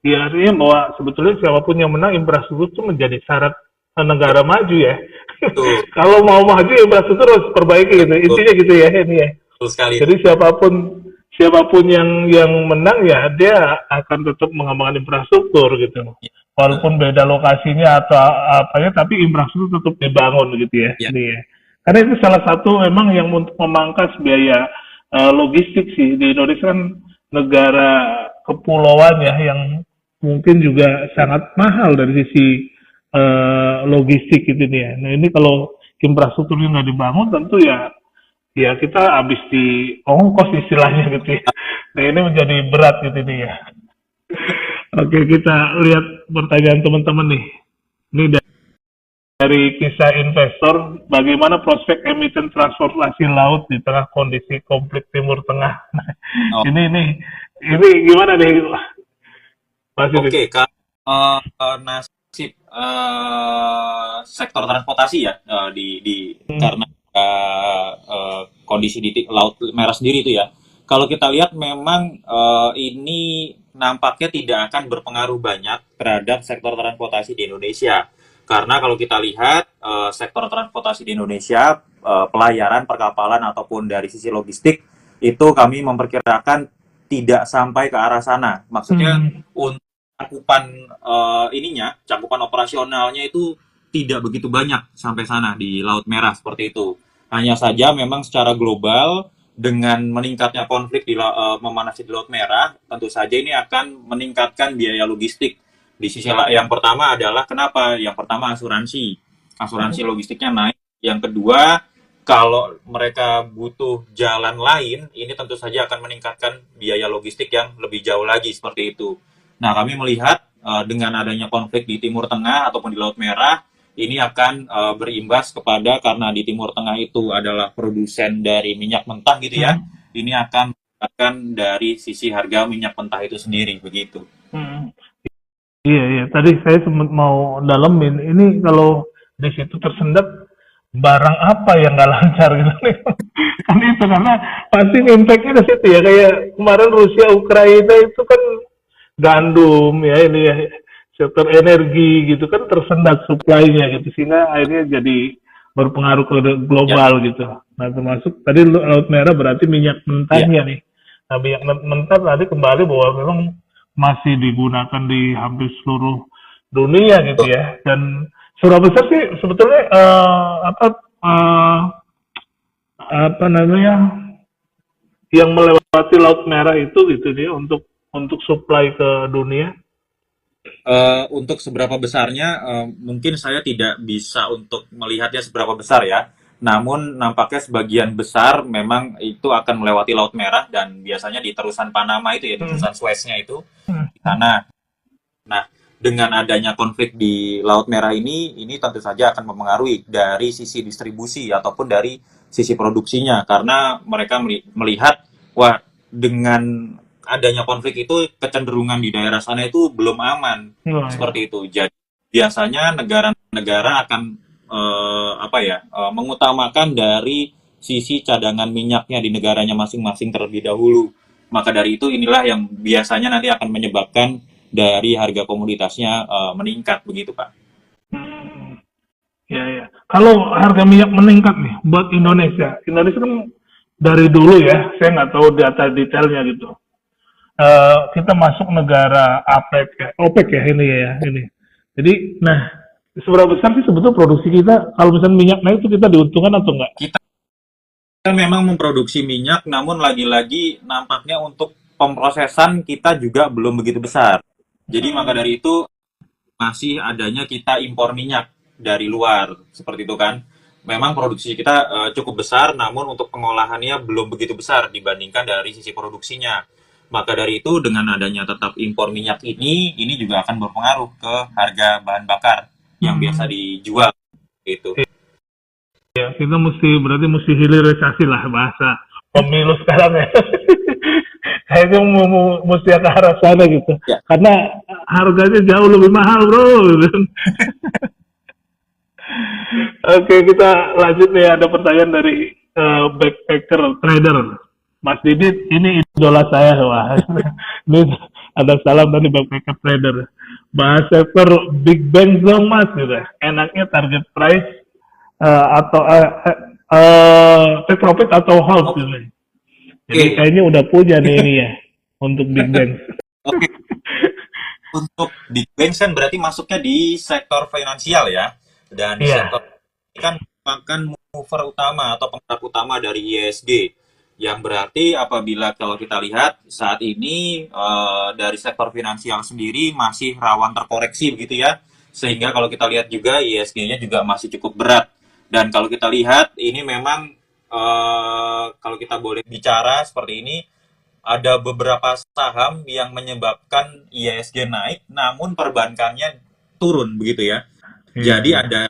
Ya, artinya bahwa sebetulnya siapapun yang menang infrastruktur itu menjadi syarat negara maju ya. Betul, Kalau mau maju infrastruktur harus perbaiki gitu. betul, Intinya gitu ya ini ya. betul sekali. Jadi siapapun yang menang ya dia akan tetap mengembangkan infrastruktur gitu. Ya, Walaupun beda lokasinya atau apanya tapi infrastruktur tetap dibangun gitu ya. ya, Ini ya. Karena itu salah satu memang yang untuk memangkas biaya logistik sih. Di Indonesia kan negara kepulauan ya yang mungkin juga sangat mahal dari sisi logistik gitu nih ya. Nah ini kalau infrastrukturnya nggak dibangun tentu ya kita habis di ongkos istilahnya gitu ya. Nah ini menjadi berat gitu nih ya. Oke kita lihat pertanyaan teman-teman nih. Ini dari kisah investor, bagaimana prospek emiten transportasi laut di tengah kondisi konflik Timur Tengah? Nah, oh, ini gimana nih? Masih oke, nasib sektor transportasi ya di karena kondisi di Laut Merah sendiri itu ya. Kalau kita lihat memang ini nampaknya tidak akan berpengaruh banyak terhadap sektor transportasi di Indonesia. Karena kalau kita lihat sektor transportasi di Indonesia, pelayaran, perkapalan ataupun dari sisi logistik itu kami memperkirakan tidak sampai ke arah sana. Maksudnya untuk cakupan operasionalnya itu tidak begitu banyak sampai sana di Laut Merah seperti itu. Hanya saja memang secara global dengan meningkatnya konflik memanasi di Laut Merah, tentu saja ini akan meningkatkan biaya logistik. Di sisi yang pertama adalah kenapa? Yang pertama asuransi logistiknya naik. Yang kedua, kalau mereka butuh jalan lain, ini tentu saja akan meningkatkan biaya logistik yang lebih jauh lagi seperti itu. Nah, kami melihat dengan adanya konflik di Timur Tengah ataupun di Laut Merah, ini akan berimbas kepada karena di Timur Tengah itu adalah produsen dari minyak mentah gitu ya. Ini akan meningkatkan dari sisi harga minyak mentah itu sendiri begitu. Iya. Tadi saya sempat mau dalemin. Ini kalau di situ tersendat barang apa yang nggak lancar gitu nih? Kan itu karena pasti impact-nya di situ ya. Kayak kemarin Rusia Ukraina itu kan gandum ya ini ya sektor energi gitu kan tersendat supply-nya gitu sehingga akhirnya jadi berpengaruh ke global gitu. Nah termasuk tadi Laut Merah berarti minyak mentahnya nih. Nah minyak mentah tadi kembali bahwa memang masih digunakan di hampir seluruh dunia gitu ya. Dan seberapa besar sih sebetulnya apa namanya yang melewati Laut Merah itu gitu dia untuk supply ke dunia? Untuk seberapa besarnya, mungkin saya tidak bisa untuk melihatnya seberapa besar ya. Namun nampaknya sebagian besar memang itu akan melewati Laut Merah dan biasanya di terusan Panama itu ya, di terusan Sueznya itu di sana. Nah, dengan adanya konflik di Laut Merah ini tentu saja akan mempengaruhi dari sisi distribusi ataupun dari sisi produksinya karena mereka melihat wah dengan adanya konflik itu kecenderungan di daerah sana itu belum aman seperti itu. Jadi biasanya negara-negara akan mengutamakan dari sisi cadangan minyaknya di negaranya masing-masing terlebih dahulu. Maka dari itu inilah yang biasanya nanti akan menyebabkan dari harga komoditasnya meningkat begitu Pak. Ya. Kalau harga minyak meningkat nih buat Indonesia kan dari dulu ya, saya nggak tahu data detailnya gitu. Kita masuk negara OPEC ya ini. Jadi, nah seberapa besar sih sebetulnya produksi kita kalau misalnya minyak naik itu kita diuntungkan atau enggak? Kita memang memproduksi minyak, namun lagi-lagi nampaknya untuk pemrosesan kita juga belum begitu besar. Jadi maka dari itu masih adanya kita impor minyak dari luar seperti itu kan. Memang produksi kita cukup besar, namun untuk pengolahannya belum begitu besar dibandingkan dari sisi produksinya. Maka dari itu dengan adanya tetap impor minyak ini juga akan berpengaruh ke harga bahan bakar yang biasa dijual gitu. Ya, kita berarti mesti hilirisasi lah bahasa pemilu sekarang ya. Kayaknya mesti ke arah sana gitu. Ya. Karena harganya jauh lebih mahal, bro. Oke, kita lanjut nih. Ada pertanyaan dari backpacker trader. Mas Didit, ini idola saya. Wah, ini ada salam dari backpacker trader. Bahas sektor Big Bang dong, Mas. Gitu. Enaknya target price atau take profit atau hold gitu. Jadi kayaknya udah punya nih ini ya untuk Big Bang. Oke. Untuk Big Bang kan berarti masuknya di sektor finansial ya. Dan sektor ini kan merupakan mover utama atau penggerak utama dari ISG. Yang berarti apabila kalau kita lihat saat ini dari sektor finansial sendiri masih rawan terkoreksi begitu ya. Sehingga kalau kita lihat juga ISG-nya juga masih cukup berat. Dan kalau kita lihat ini memang kalau kita boleh bicara seperti ini, ada beberapa saham yang menyebabkan ISG naik, namun perbankannya turun begitu ya. Jadi ada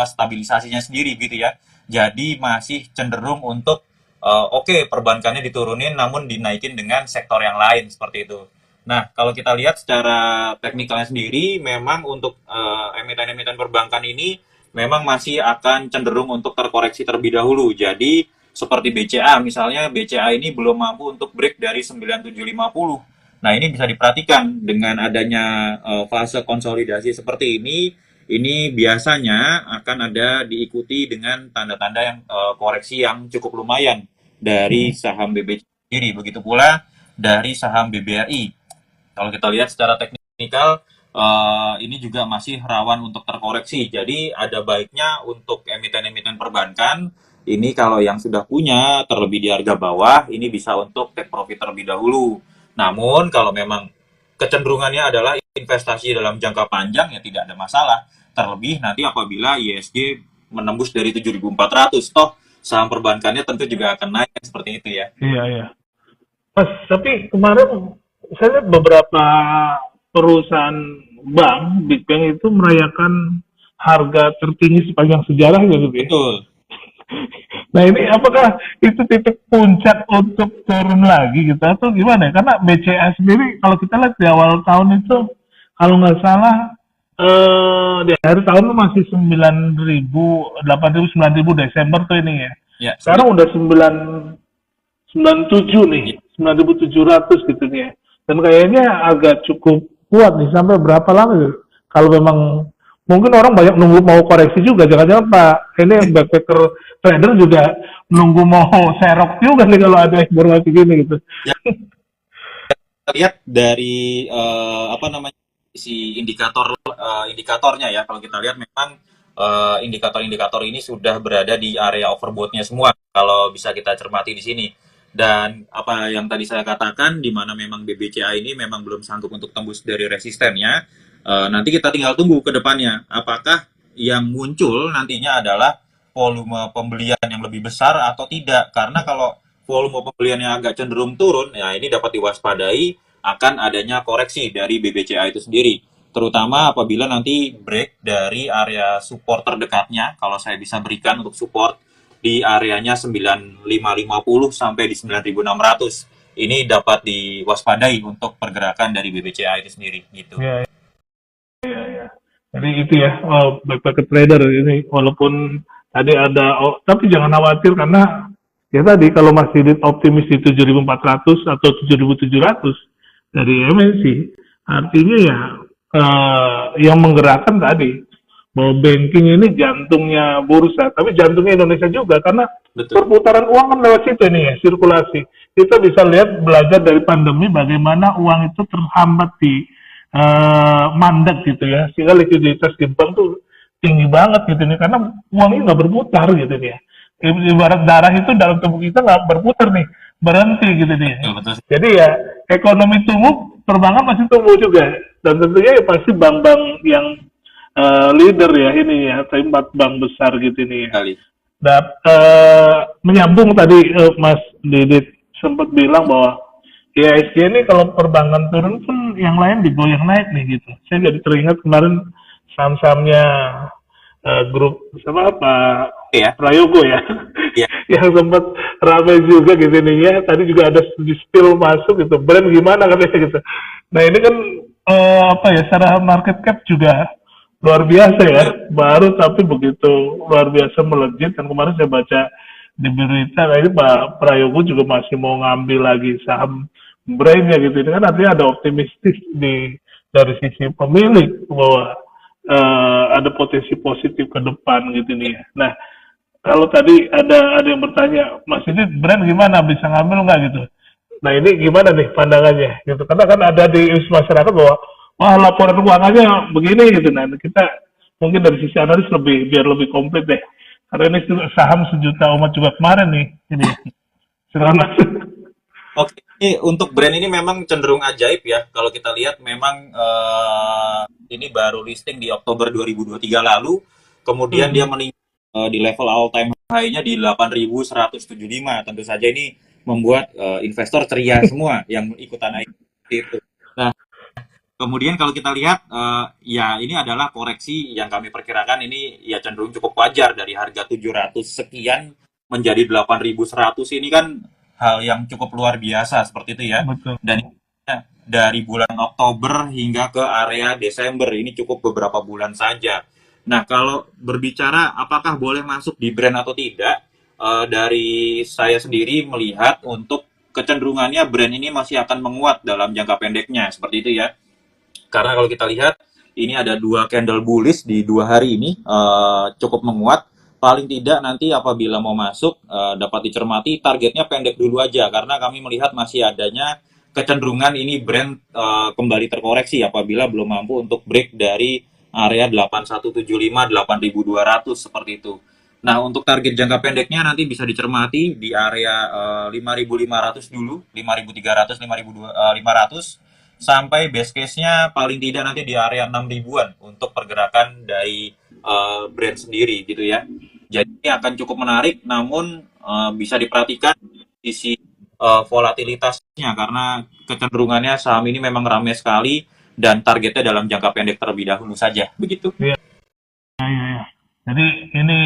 stabilisasinya sendiri gitu ya. Jadi masih cenderung untuk oke, perbankannya diturunin namun dinaikin dengan sektor yang lain seperti itu. Nah, kalau kita lihat secara teknikalnya sendiri, memang untuk emiten-emiten perbankan ini memang masih akan cenderung untuk terkoreksi terlebih dahulu. Jadi, seperti BCA, misalnya BCA ini belum mampu untuk break dari 9750. Nah, ini bisa diperhatikan dengan adanya fase konsolidasi seperti ini biasanya akan ada diikuti dengan tanda-tanda yang koreksi yang cukup lumayan dari saham BBCA sendiri. Begitu pula dari saham BBRI. Kalau kita lihat secara teknikal, ini juga masih rawan untuk terkoreksi. Jadi ada baiknya untuk emiten-emiten perbankan, ini kalau yang sudah punya terlebih di harga bawah, ini bisa untuk take profit terlebih dahulu. Namun kalau memang kecenderungannya adalah investasi dalam jangka panjang, ya tidak ada masalah. Terlebih nanti apabila ISG menembus dari 7.400, toh saham perbankannya tentu juga akan naik seperti itu ya. Iya. Mas, tapi kemarin saya lihat beberapa perusahaan bank Big Bang itu merayakan harga tertinggi sepanjang sejarah ya gitu ya. Betul. Nah ini apakah itu titik puncak untuk turun lagi gitu atau gimana? Karena BCA sendiri kalau kita lihat di awal tahun itu kalau nggak salah di akhir tahun itu masih 9.000, 8.000, 9.000 Desember tuh ini ya. Sekarang udah 97 nih, 9.700 gitu nih ya. Dan kayaknya agak cukup kuat nih, sampai berapa lama ya? Kalau memang, mungkin orang banyak nunggu mau koreksi juga, jangan-jangan Pak, ini backpacker trader juga nunggu mau serok juga nih kalau ada informasi gini gitu. Ya. Kita lihat dari si indikatornya ya, kalau kita lihat memang indikator-indikator ini sudah berada di area overbought-nya semua, kalau bisa kita cermati di sini. Dan apa yang tadi saya katakan, di mana memang BBCA ini memang belum sanggup untuk tembus dari resistennya, nanti kita tinggal tunggu ke depannya. Apakah yang muncul nantinya adalah volume pembelian yang lebih besar atau tidak? Karena kalau volume pembeliannya agak cenderung turun, ya ini dapat diwaspadai akan adanya koreksi dari BBCA itu sendiri. Terutama apabila nanti break dari area support terdekatnya, kalau saya bisa berikan untuk support di areanya 9550 sampai di 9600. Ini dapat diwaspadai untuk pergerakan dari BBCA itu sendiri gitu. Iya. Jadi itu ya, backpacker trader ini walaupun tadi ada tapi jangan khawatir karena ya tadi kalau masih optimis di 7.400 atau 7.700 dari MNC, artinya ya yang menggerakkan tadi bahwa banking ini jantungnya bursa, tapi jantungnya Indonesia juga karena perputaran uang kan lewat situ ini ya, sirkulasi. Kita bisa lihat belajar dari pandemi bagaimana uang itu terhambat di mandek gitu ya, sehingga likuiditas di bank tuh tinggi banget gitu nih, karena uangnya nggak berputar gitu nih ya. Ibarat darah itu dalam tubuh kita nggak berputar nih, berhenti gitu nih. Jadi ya ekonomi tumbuh, perbankan masih tumbuh juga, dan tentunya ya pasti bank-bank yang leader ya ini ya, 4 bank besar gitu nih ya. Menyambung tadi Mas Didit sempat bilang bahwa IHSG ini kalau perbankan turun pun yang lain digoyang naik nih gitu. Saya jadi teringat kemarin saham-sahamnya grup sama apa Ya, Prayogo ya, ya, yang sempat ramai juga gitu nih ya. Tadi juga ada di spill masuk gitu, brand gimana katanya gitu. Nah ini kan apa ya, secara market cap juga luar biasa ya, betul. baru tapi begitu luar biasa melejit. Dan kemarin saya baca di berita, nah ini Pak Prayogo juga masih mau ngambil lagi saham brandnya gitu. Ini kan artinya ada optimistis dari sisi pemilik bahwa ada potensi positif ke depan gitu nih ya. Nah, kalau tadi ada yang bertanya, Mas ini brand gimana, bisa ngambil nggak gitu? Nah ini gimana nih pandangannya gitu? Karena kan ada di masyarakat bahwa wah laporan keuangannya begini gitu. Nah kita mungkin dari sisi analis biar lebih komplit deh. Karena ini saham sejuta umat juga kemarin nih. Ini silakan Mas. Oke, ini untuk brand ini memang cenderung ajaib ya. Kalau kita lihat memang ini baru listing di Oktober 2023 lalu, kemudian dia Hmm, meningkat di level all time high-nya di 8.175. Tentu saja ini membuat investor ceria semua yang ikutan naik itu. Nah, kemudian kalau kita lihat ya ini adalah koreksi yang kami perkirakan ini ya cenderung cukup wajar dari harga 700 sekian menjadi 8.100 ini kan hal yang cukup luar biasa seperti itu ya. betul. Dan dari bulan Oktober hingga ke area Desember ini cukup beberapa bulan saja. Nah, kalau berbicara apakah boleh masuk di brand atau tidak, dari saya sendiri melihat untuk kecenderungannya brand ini masih akan menguat dalam jangka pendeknya seperti itu ya. Karena kalau kita lihat ini ada dua candle bullish di 2 hari ini cukup menguat. Paling tidak nanti apabila mau masuk dapat dicermati targetnya pendek dulu aja karena kami melihat masih adanya kecenderungan ini brand kembali terkoreksi apabila belum mampu untuk break dari area 8175 8200 seperti itu. Nah, untuk target jangka pendeknya nanti bisa dicermati di area 5.500 dulu, 5.300, 5.500 sampai base case-nya paling tidak nanti di area 6 ribuan untuk pergerakan dari brand sendiri gitu ya. Jadi ini akan cukup menarik namun bisa diperhatikan sisi volatilitasnya karena kecenderungannya saham ini memang ramai sekali dan targetnya dalam jangka pendek terlebih dahulu saja begitu. Iya, iya, iya. Jadi ini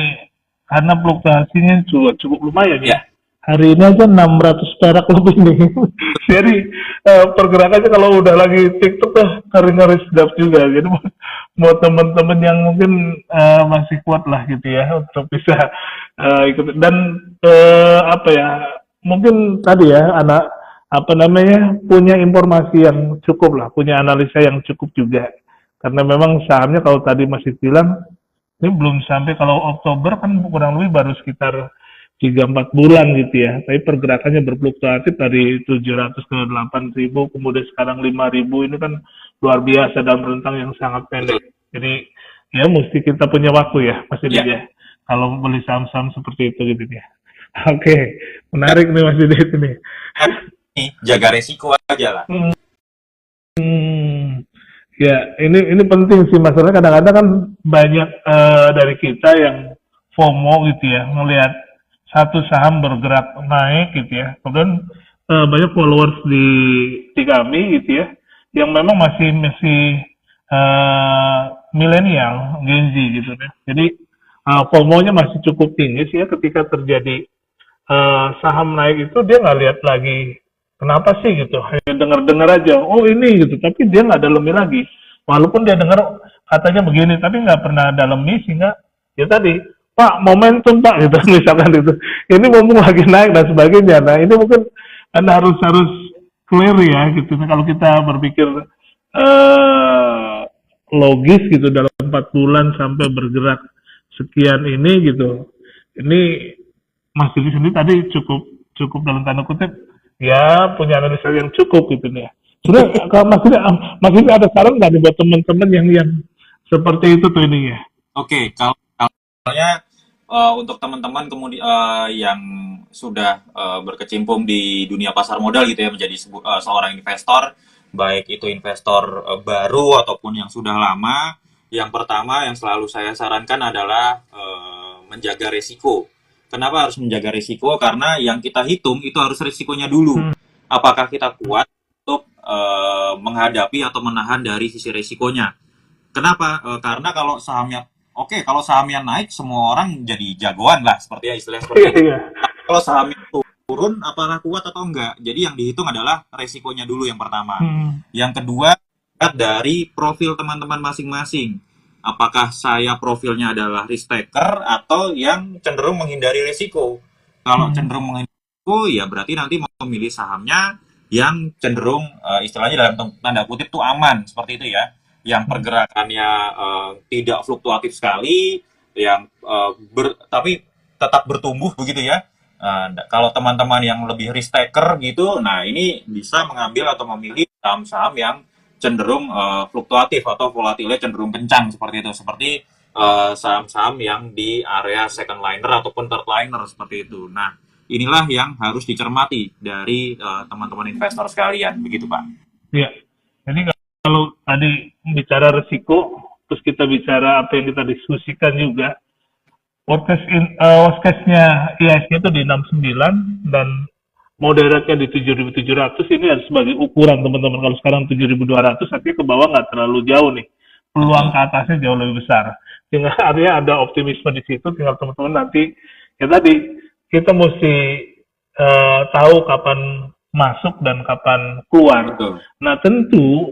karena fluktuasinya juga cukup lumayan ya. Ya, Hari ini aja 600 perak lebih nih. Jadi pergerakannya kalau udah lagi TikTok tuh ngeri-ngeri sedap juga. Jadi buat teman-teman yang mungkin masih kuat lah gitu ya untuk bisa ikut. Dan apa ya, mungkin tadi ya anak apa namanya punya informasi yang cukup lah, punya analisa yang cukup juga. Karena memang sahamnya kalau tadi masih bilang ini belum sampai, kalau Oktober kan kurang lebih baru sekitar 3-4 bulan gitu ya. Tapi pergerakannya berfluktuatif dari 700 ke 8.000, kemudian sekarang 5.000, ini kan luar biasa dalam rentang yang sangat betul. pendek. Jadi ya mesti kita punya waktu ya, Mas Didit Ya, ya. Kalau beli saham-saham seperti itu gitu ya. Oke, menarik nih Mas Didit ini. ini jaga resiko aja lah. Hmm, ya ini penting sih, masalahnya kadang-kadang kan banyak dari kita yang FOMO gitu ya, ngelihat satu saham bergerak naik gitu ya. Kemudian banyak followers di kami gitu ya, yang memang masih masih milenial, Gen Z gitu ya. Jadi FOMO-nya masih cukup tinggi sih ya, ketika terjadi saham naik itu dia nggak lihat lagi kenapa sih gitu, hanya dengar-dengar aja oh ini gitu, tapi dia nggak dalemi lagi, walaupun dia dengar katanya begini tapi nggak pernah dalemi, sehingga ya tadi Pak momentum Pak gitu misalkan itu ini mumpung lagi naik dan sebagainya. Nah ini mungkin anda harus harus clear ya gitu. Nah, kalau kita berpikir logis gitu, dalam 4 bulan sampai bergerak sekian ini gitu, ini Mas Didi sendiri tadi cukup cukup dalam tanda kutip ya punya analisa yang cukup gitu nih ya. Sebenarnya kalau Mas Didi ada saran nggak nih buat teman-teman yang seperti itu tuh ini ya? Oke, kalau misalnya untuk teman-teman kemudian yang sudah berkecimpung di dunia pasar modal gitu ya menjadi seorang investor, baik itu investor baru ataupun yang sudah lama, yang pertama yang selalu saya sarankan adalah menjaga resiko. Kenapa harus menjaga resiko? Karena yang kita hitung itu harus resikonya dulu. Hmm, Apakah kita kuat untuk menghadapi atau menahan dari sisi resikonya. Kenapa? Karena kalau sahamnya naik, semua orang jadi jagoan lah, seperti ya istilah seperti Iya, itu. iya. Kalau sahamnya turun, apakah kuat atau enggak? Jadi yang dihitung adalah resikonya dulu yang pertama. Hmm. Yang kedua, lihat dari profil teman-teman masing-masing. Apakah saya profilnya adalah risk taker atau yang cenderung menghindari resiko? Kalau Hmm. cenderung menghindari resiko, ya berarti nanti memilih sahamnya yang cenderung istilahnya dalam tanda kutip tuh aman, seperti itu ya. Yang pergerakannya tidak fluktuatif sekali, yang tapi tetap bertumbuh begitu ya. Kalau teman-teman yang lebih risk taker gitu, nah ini bisa mengambil atau memilih saham-saham yang cenderung fluktuatif atau volatilnya cenderung kencang seperti itu. Seperti saham-saham yang di area second liner ataupun third liner seperti itu. Nah, inilah yang harus dicermati dari teman-teman investor sekalian, begitu Pak. Iya. Jadi kalau tadi bicara resiko, terus kita bicara apa yang kita diskusikan juga, worst case-nya IHSG itu di 69 dan moderatnya di 7.700. Ini harus sebagai ukuran teman-teman. Kalau sekarang 7.200 artinya ke bawah nggak terlalu jauh nih. Peluang Betul. ke atasnya jauh lebih besar. Sehingga artinya ada optimisme di situ. Tinggal teman-teman nanti ya tadi kita mesti tahu kapan masuk dan kapan keluar. Betul. Nah tentu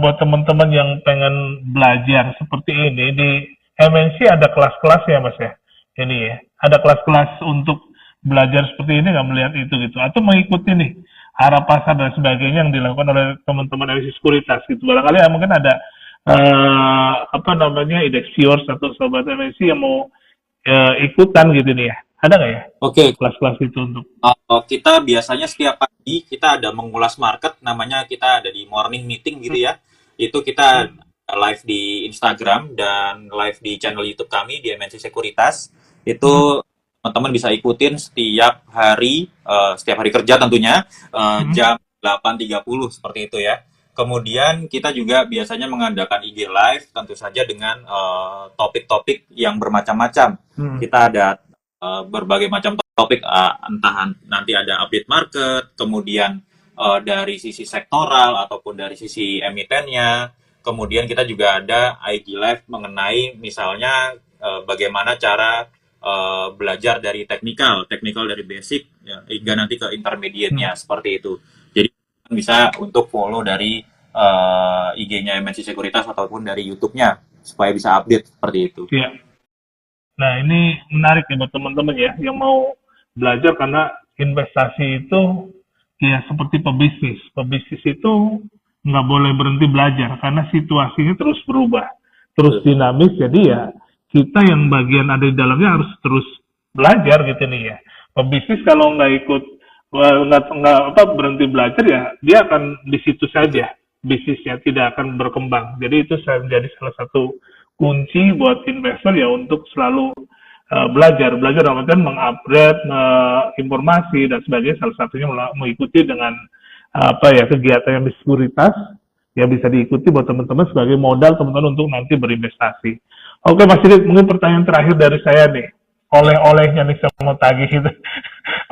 buat teman-teman yang pengen belajar seperti ini di MNC ada kelas-kelas ya Mas ya. Ini ya, ada kelas-kelas untuk belajar seperti ini nggak melihat itu gitu atau mengikuti nih arah pasar dan sebagainya yang dilakukan oleh teman-teman dari sekuritas gitu. Barangkali ya, mungkin ada apa namanya Idexiors atau sobat MNC yang mau ikutan gitu nih ya. Ada nggak ya Oke, kelas-kelas itu untuk kita biasanya setiap pagi kita ada mengulas market, namanya kita ada di morning meeting gitu ya. Itu kita live di Instagram dan live di channel YouTube kami di MNC Sekuritas. Itu teman-teman bisa ikutin setiap hari kerja tentunya jam 8.30 seperti itu ya. Kemudian kita juga biasanya mengadakan IG live tentu saja dengan topik-topik yang bermacam-macam. Kita ada berbagai macam topik, entah nanti ada update market, kemudian dari sisi sektoral ataupun dari sisi emitennya. Kemudian kita juga ada IG live mengenai misalnya bagaimana cara belajar dari teknikal dari basic ya, hingga nanti ke intermediate-nya seperti itu. Jadi bisa untuk follow dari IG-nya MNC Sekuritas ataupun dari YouTube-nya supaya bisa update seperti itu. ya. Nah, ini menarik ya buat teman-teman ya yang mau belajar karena investasi itu ya seperti pebisnis. Pebisnis itu nggak boleh berhenti belajar karena situasinya terus berubah, terus dinamis. Jadi ya kita yang bagian ada di dalamnya harus terus belajar gitu nih ya. Pebisnis kalau nggak ikut berhenti belajar ya dia akan di situ saja bisnisnya tidak akan berkembang. Jadi itu menjadi salah satu kunci buat investor ya untuk selalu belajar dalam artian mengupgrade informasi dan sebagainya, salah satunya mengikuti dengan apa ya kegiatan yang di sekuritas yang bisa diikuti buat teman-teman sebagai modal teman-teman untuk nanti berinvestasi. Oke Mas Didit, mungkin pertanyaan terakhir dari saya nih, oleh-olehnya nih saya mau tagih gitu.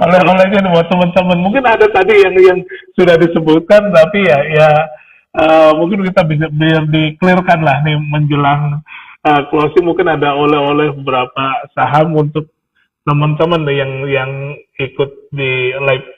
Oleh-olehnya nih buat teman-teman, mungkin ada tadi yang sudah disebutkan tapi ya mungkin kita bisa biar di-clearkan lah nih menjelang closing, mungkin ada oleh-oleh beberapa saham untuk teman-teman yang ikut di live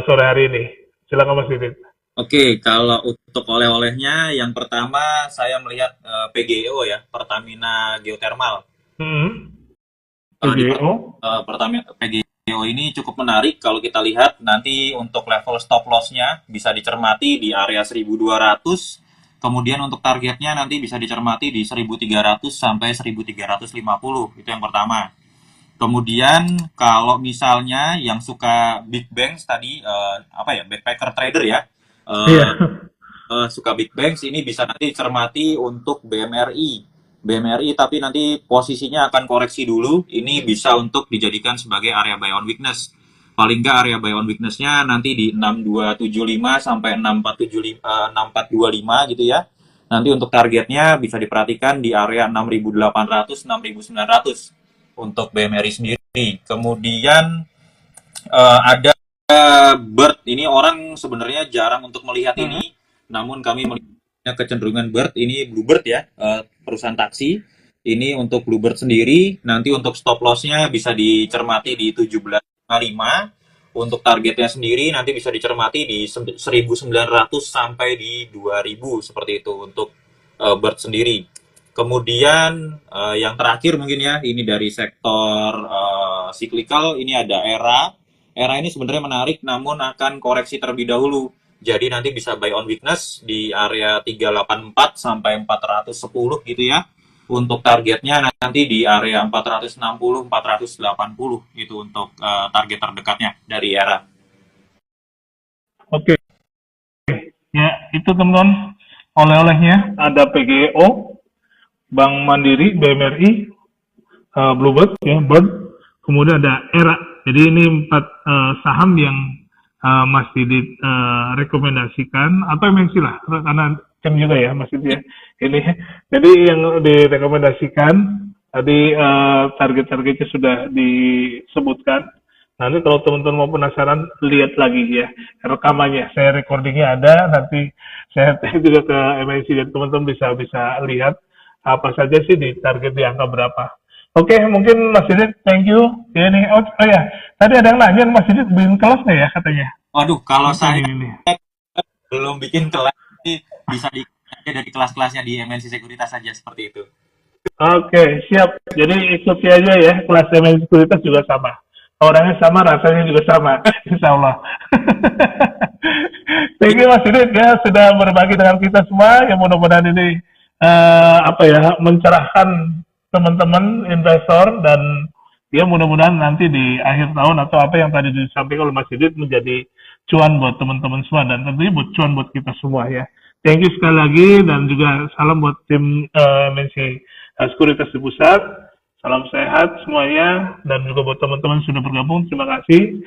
sore hari ini. Silakan Mas Didit. Oke, kalau untuk oleh-olehnya yang pertama saya melihat PGEO ya, Pertamina Geothermal. Di PGO. Pertamina PGEO ini cukup menarik kalau kita lihat nanti untuk level stop loss-nya bisa dicermati di area 1.200. Kemudian untuk targetnya nanti bisa dicermati di 1.300 sampai 1.350. Itu yang pertama. Kemudian kalau misalnya yang suka big bangs tadi backpacker trader ya. Suka big bangs ini bisa nanti dicermati untuk BMRI tapi nanti posisinya akan koreksi dulu. Ini bisa untuk dijadikan sebagai area buy on weakness. Paling nggak area buy on weakness-nya nanti di 6275 sampai 6425 gitu ya. Nanti untuk targetnya bisa diperhatikan di area 6800 6900 untuk BMRI sendiri. Kemudian ada Bird ini orang sebenarnya jarang untuk melihat Mhm. ini, namun kami melihatnya kecenderungan Bird ini Bluebird ya, perusahaan taksi. Ini untuk Bluebird sendiri, nanti untuk stop loss-nya bisa dicermati di 17,55. Untuk targetnya sendiri nanti bisa dicermati di 1900 sampai di 2000 seperti itu untuk Bird sendiri. Kemudian yang terakhir mungkin ya, ini dari sektor cyclical, ini ada ERA. Era ini sebenarnya menarik namun akan koreksi terlebih dahulu. Jadi nanti bisa buy on weakness di area 384 sampai 410 gitu ya. Untuk targetnya nanti di area 460 480 itu untuk target terdekatnya dari era. Oke, ya itu teman-teman oleh-olehnya ada PGO, Bank Mandiri, BMRI, Bluebird, ya, Bird, kemudian ada ERA. Jadi ini 4 saham yang masih direkomendasikan atau MNC lah, karena jam juga ya Mas Didi ya. Ini jadi yang direkomendasikan tadi target-targetnya sudah disebutkan. Nanti kalau teman-teman mau penasaran, lihat lagi ya rekamannya. Saya recordingnya ada, nanti saya tag juga ke MNC dan teman-teman bisa bisa lihat apa saja sih di target di angka berapa. Oke, mungkin Mas Didit, thank you. Ya nih, oh ya, tadi ada yang nanya Mas Didit bikin kelas nggak ya katanya? Waduh, kalau Apa saya ini? belum bikin kelas, bisa di dari kelas-kelasnya di MNC Sekuritas saja seperti itu. Oke, siap. Jadi ikuti aja ya, kelas manajemen sekuritas juga sama. Orangnya sama, rasanya juga sama. Insya Allah. Thank you Mas Didit ya, sudah berbagi dengan kita semua. Yang mudah-mudahan ini apa ya, mencerahkan teman-teman investor dan ya mudah-mudahan nanti di akhir tahun atau apa yang tadi disampaikan oleh Mas Didit menjadi cuan buat teman-teman semua dan tentunya buat cuan buat kita semua ya. Thank you sekali lagi dan juga salam buat tim MNC Sekuritas di Pusat. Salam sehat semuanya dan juga buat teman-teman sudah bergabung. Terima kasih.